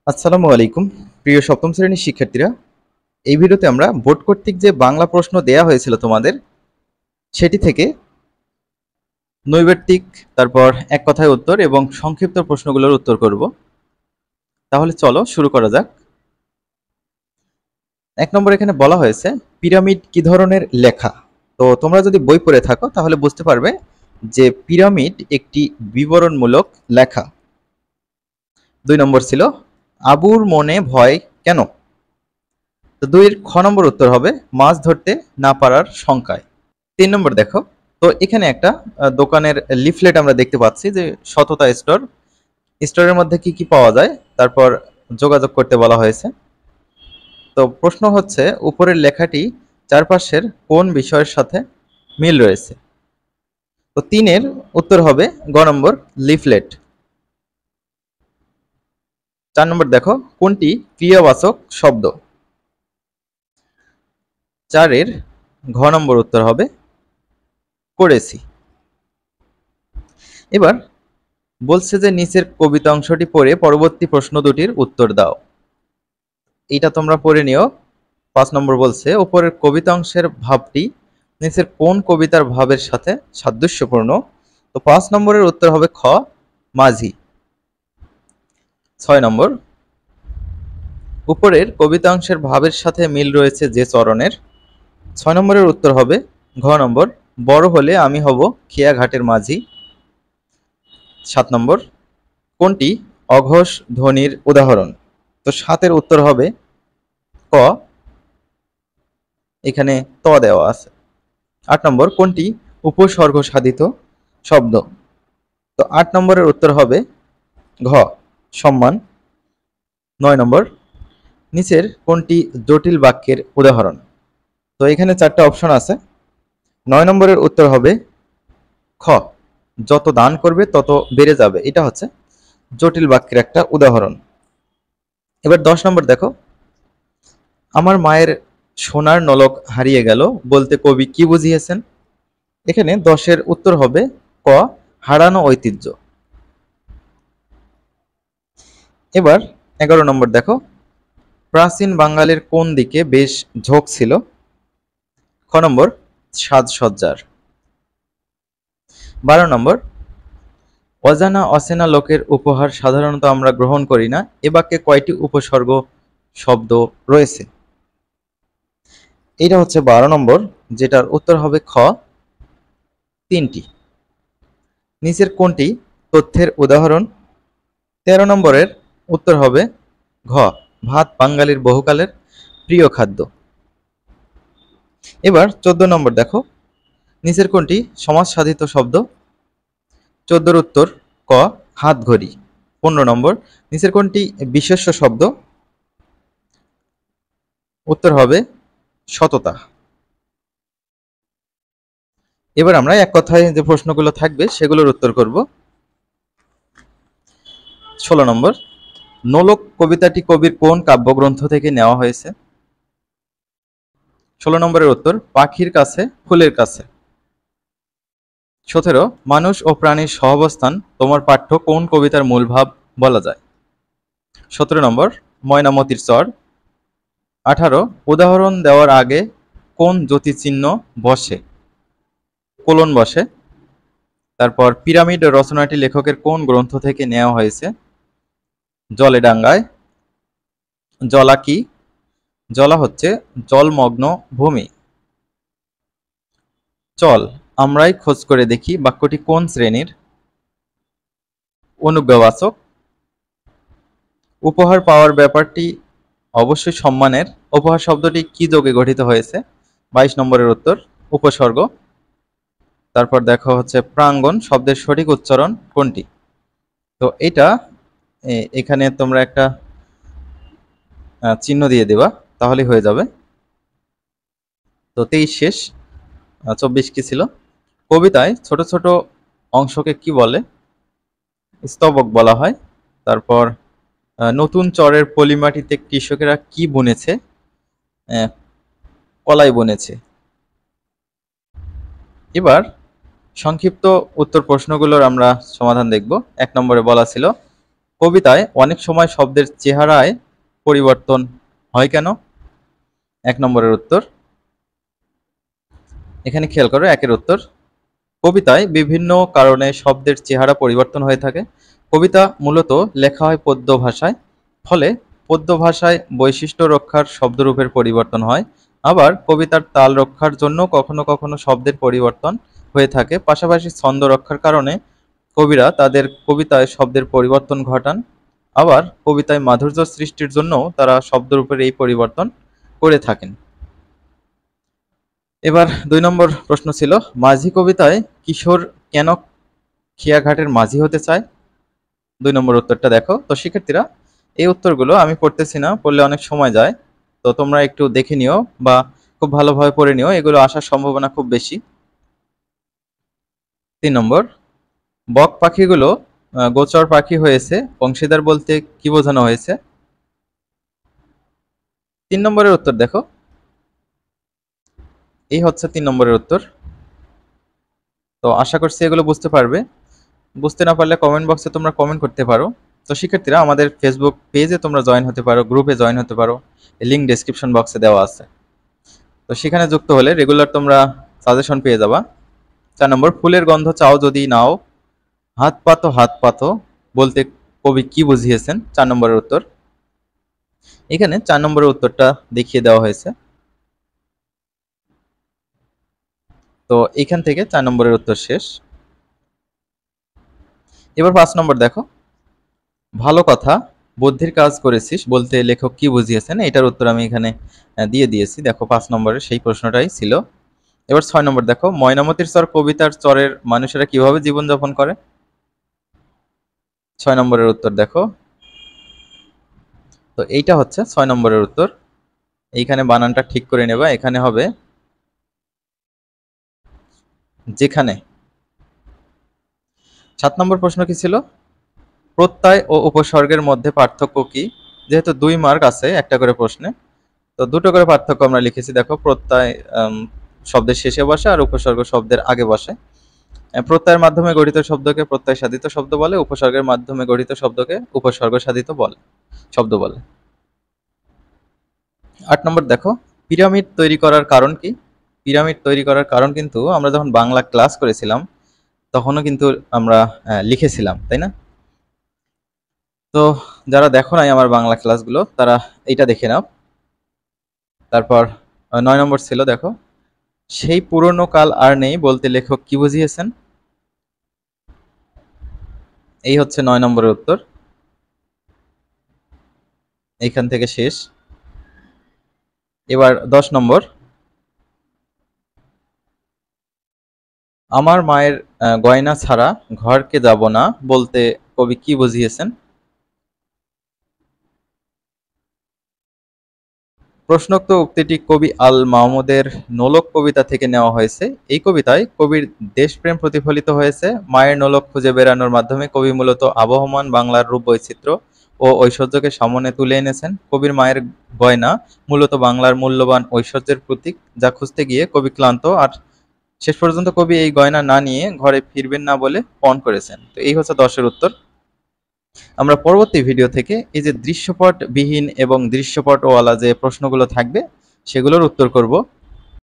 আসসালামু আলাইকুম প্রিয় সপ্তম শ্রেণীর শিক্ষার্থীরা। এই ভিডিওতে আমরা বোর্ড কর্তৃক যে বাংলা প্রশ্ন দেয়া হয়েছিল তোমাদের, সেটি থেকে নৈর্ব্যক্তিক, তারপর এক কথায় উত্তর এবং সংক্ষিপ্ত প্রশ্নগুলোর উত্তর করব। তাহলে চলো শুরু করা যাক। ১ নম্বর এখানে বলা হয়েছে পিরামিড কি ধরনের লেখা। তো তোমরা যদি বই পড়ে থাকো তাহলে বুঝতে পারবে যে পিরামিড একটি বিবরণমূলক লেখা। ২ নম্বর ছিল আবুর মনে ভয় কেন। তো ২ এর খ নম্বর উত্তর হবে মাছ ধরতে না পারার শঙ্কায়। ৩ নম্বর দেখো, তো এখানে একটা দোকানের লিফলেট আমরা দেখতে পাচ্ছি যে সততা স্টোর। স্টোরের মধ্যে কি কি পাওয়া যায়, তারপর যোগাযোগ করতে বলা হয়েছে। তো প্রশ্ন হচ্ছে উপরের লেখাটি চারপাশের কোন বিষয়ের সাথে মিল রয়েছে। তো ৩ এর উত্তর হবে গ নম্বর লিফলেট। ৪ নম্বর দেখো কোনটি ক্রিয়াবাচক শব্দ। ৪ এর ঘ নম্বর উত্তর হবে করেছি। এবার বলছে যে নিচের কবিতা অংশটি পড়ে পরবর্তী প্রশ্ন দুটির উত্তর দাও। এটা তোমরা পড়ে নিও। ৫ নম্বর বলছে উপরের কবিতা অংশের ভাবটি নিচের কোন কবিতার ভাবের সাথে সাদৃশ্যপূর্ণ। তো ৫ নম্বরের উত্তর হবে খ মাঝি। ৬ নম্বর উপরের কবিতা অংশের ভাবের সাথে মিল রয়েছে যে চরণের। ৬ নম্বরের উত্তর হবে ঘ নম্বর বড় হলে আমি হব খেয়া ঘাটের মাঝি। ৭ নম্বর কোনটি অঘোষ ধ্বনির উদাহরণ। তো ৭ এর উত্তর হবে ক, এখানে ত দেওয়া আছে। ৮ নম্বর কোনটি উপসর্গ সাধিত শব্দ। তো ৮ নম্বরের উত্তর হবে ঘ সম্মান। ৯ নম্বর নিচের কোনটি জটিল বাক্যের উদাহরণ। তো এখানে ৪টা অপশন আছে। ৯ নম্বরের উত্তর হবে খ যত দান করবে তত বেড়ে যাবে। এটা হচ্ছে জটিল বাক্যের একটা উদাহরণ। এবার ১০ নম্বর দেখো, আমার মায়ের সোনার নলক হারিয়ে গেল বলতে কবি কি বুঝিয়েছেন। এখানে ১০ এর উত্তর হবে ক হারানো ঐতিহ্য। এবার ১১ নম্বর দেখো, প্রাচীন বাঙালির কোন দিকে বেশ ঝোঁক ছিল। খ নম্বর সাজসজ্জার। ১২ নম্বর অজানা অচেনা লোকের উপহার সাধারণত আমরা গ্রহণ করি না। এ বাক্যে কয়টি উপসর্গ শব্দ রয়েছে। এটা হচ্ছে ১২ নম্বর, যেটার উত্তর হবে খ ৩টি। নিচের কোনটি তথ্যের উদাহরণ। ১৩ নম্বরের উত্তর হবে ঘ ভাত বাঙালির বহুকালের প্রিয় খাদ্য। এবার ১৪ নম্বর দেখো, নিচের কোনটি সমাজ সাধিত শব্দ। ১৪ উত্তর ক হাত ঘড়ি। ১৫ নম্বর নিচের কোনটি বিশেষ্য শব্দ। উত্তর হবে সততা। এবার আমরা এক কথায় যে প্রশ্নগুলো থাকবে সেগুলোর উত্তর করব। ১৬ নম্বর নোলক কবিতাটি কবির কোন কাব্যগ্রন্থ থেকে নেওয়া হয়েছে। ১৬ নম্বরের উত্তর পাখির কাছে ফুলের কাছে। ১৭ মানুষ ও প্রাণীর সহাবস্থান তোমার পাঠ্য কোন কবিতার মূল ভাব বলা যায়। ১৭ নম্বর ময়নামতির চর। ১৮ উদাহরণ দেওয়ার আগে কোন জ্যোতিচিহ্ন বসে। কোলন বসে। তারপর পিরামিড রচনাটি লেখকের কোন গ্রন্থ থেকে নেওয়া হয়েছে। জলেডাঙ্গায়। জলা কি। জলা হচ্ছে জলমগ্ন ভূমি। চল আমরাই খোঁজ করে দেখি বাক্যটি কোন শ্রেণীর। অনুজ্ঞাবাচক। উপহার পাওয়ার ব্যাপারটি অবশ্যই সম্মানের। উপহার শব্দটি কি যোগে গঠিত হয়েছে। ২২ নম্বরের উত্তর উপসর্গ। তারপর দেখো হচ্ছে প্রাঙ্গণ শব্দের সঠিক উচ্চারণ কোনটি। তো এটা এখানে তোমরা একটা চিহ্ন দিয়ে দেবা, তাহলেই হয়ে যাবে। তো ২৩ শেষ। ২৪ কি ছিল। কবিতায় ছোট ছোট অংশকে কি বলে। স্তবক বলা হয়। তারপর নতুন চরের পলিমাটিতে কৃষকেরা কি বুনেছে। কলাই বুনেছে। এবার সংক্ষিপ্ত উত্তর প্রশ্নগুলোর আমরা সমাধান দেখব। ১ নম্বরে বলা ছিল কবিতায় অনেক সময় শব্দের চেহারায় পরিবর্তন হয় কেন? 1 নম্বরের উত্তর। এখানে খেয়াল করো 1 এর উত্তর। কবিতায় বিভিন্ন কারণে শব্দের চেহারা পরিবর্তন হয়ে থাকে। কবিতা মূলত লেখা হয় পদ্য ভাষায়, ফলে পদ্য ভাষায় বৈশিষ্ট্য রক্ষার শব্দরূপের পরিবর্তন হয়। আবার কবিতার তাল রক্ষার জন্য কখনো কখনো শব্দের পরিবর্তন হয়ে থাকে। পাশাপাশি ছন্দ রক্ষার কারণে কবিরা তাদের কবিতায় শব্দের পরিবর্তন ঘটান। আবার কবিতায় মাধুর্য সৃষ্টির জন্য তারা শব্দরূপের এই পরিবর্তন করে থাকেন। এবার 2 নম্বর প্রশ্ন ছিল, মাঝি কবিতায় কিশোর কেন খেয়াঘাটের মাঝি হতে চায়? 2 নম্বর উত্তরটা দেখো। তো শিক্ষার্থীরা, এই উত্তরগুলো আমি পড়তেছি না, পড়লে অনেক সময় যায়। তো তোমরা একটু দেখে নিও বা খুব ভালোভাবে পড়ে নিও, এগুলো আসার সম্ভাবনা খুব বেশি। 3 নম্বর, বক পাখিগুলো গোচর পাখি হয়েছে, অংশীদার বলতে কি বোঝানো হয়েছে? 3 নম্বরের উত্তর দেখো। এই হচ্ছে 3 নম্বরের উত্তর। তো আশা করছি এগুলো বুঝতে পারবে। বুঝতে না পারলে কমেন্ট বক্সে তোমরা কমেন্ট করতে পারো। তো শিক্ষার্থীরা, আমাদের ফেসবুক পেজে তোমরা জয়েন হতে পারো, গ্রুপে জয়েন হতে পারো, লিঙ্ক ডেসক্রিপশন বক্সে দেওয়া আছে। তো সেখানে যুক্ত হলে রেগুলার তোমরা সাজেশন পেয়ে যাবা। 4 নম্বর, ফুলের গন্ধ চাও যদি নাও, হাত পাতো বলতে কবি কি বুঝিয়েছেন? 4 নম্বরের উত্তর। এখানে 4 নম্বরের উত্তরটা দেখিয়ে দেওয়া হয়েছে। তো এখান থেকে 4 নম্বরের উত্তর শেষ। এবার 5 নম্বর দেখো, ভালো কথা বুদ্ধির কাজ করেছিস বলতে লেখক কি বুঝিয়েছেন? এটার উত্তর আমি এখানে দিয়ে দিয়েছি। দেখো 5 নম্বরের সেই প্রশ্নটাই ছিল। এবার 6 নম্বর দেখো, ময়নামতির চর কবিতার চরের মানুষেরা কিভাবে জীবনযাপন করে? 6 নম্বরের উত্তর দেখো। তো এইটা হচ্ছে 6 নম্বরের উত্তর। এইখানে বানানটা ঠিক করে নেবা, এখানে হবে যেখানে। 7 নম্বর প্রশ্ন কি ছিল? প্রত্যয় ও উপসর্গের মধ্যে পার্থক্য কি? যেহেতু 2 মার্ক আছে একটা করে প্রশ্নে, তো দুটো করে পার্থক্য আমরা লিখেছি। দেখো, প্রত্যয় শব্দের শেষে বসে আর উপসর্গ শব্দের আগে বসে। প্রত্যয়ের মাধ্যমে গঠিত শব্দকে প্রত্যয় সাধিত শব্দ বলে, উপসর্গের মাধ্যমে গঠিত শব্দকে উপসর্গ সাধিত শব্দ বলে। 8 নম্বর দেখো, পিরামিড তৈরি করার কারণ কি? পিরামিড তৈরি করার কারণ কিন্তু আমরা যখন বাংলা ক্লাস করেছিলাম তখনও কিন্তু আমরা লিখেছিলাম, তাই না? তো যারা দেখো নাই আমার বাংলা ক্লাসগুলো, তারা এইটা দেখে নাও। তারপর 9 নম্বর ছিল, দেখো, সেই পুরনো কাল আর নেই বলতে লেখক কি বুঝিয়েছেন? এই হচ্ছে 9 নম্বরের উত্তর। এইখান থেকে শেষ। এবার 10 নম্বর, আমার মায়ের গয়না ছাড়া ঘরকে যাব না বলতে কবি কি বুঝিয়েছেন? প্রশ্নোক্ত উক্তিটি কবি আল মাহমুদের নোলক কবিতা থেকে নেওয়া হয়েছে। এই কবিতায় কবির দেশপ্রেম প্রতিফলিত হয়েছে। মায়ের নোলক খুঁজে বেড়ানোর মাধ্যমে কবি মূলত আবহমান বাংলার রূপ বৈচিত্র্য ও ঐশ্বর্যকে সামনে তুলে এনেছেন। কবির মায়ের গয়না মূলত বাংলার মূল্যবান ঐশ্বর্যের প্রতীক, যা খুঁজতে গিয়ে কবি ক্লান্ত, আর শেষ পর্যন্ত কবি এই গয়না না নিয়ে ঘরে ফিরবেন না বলে পণ করেছেন। তো এই হচ্ছে 10-এর উত্তর। আমরা পরবর্তী ভিডিও থেকে এই যে দৃশ্যপট বিহীন এবং দৃশ্যপটওয়ালা যে প্রশ্নগুলো থাকবে সেগুলোর উত্তর করব।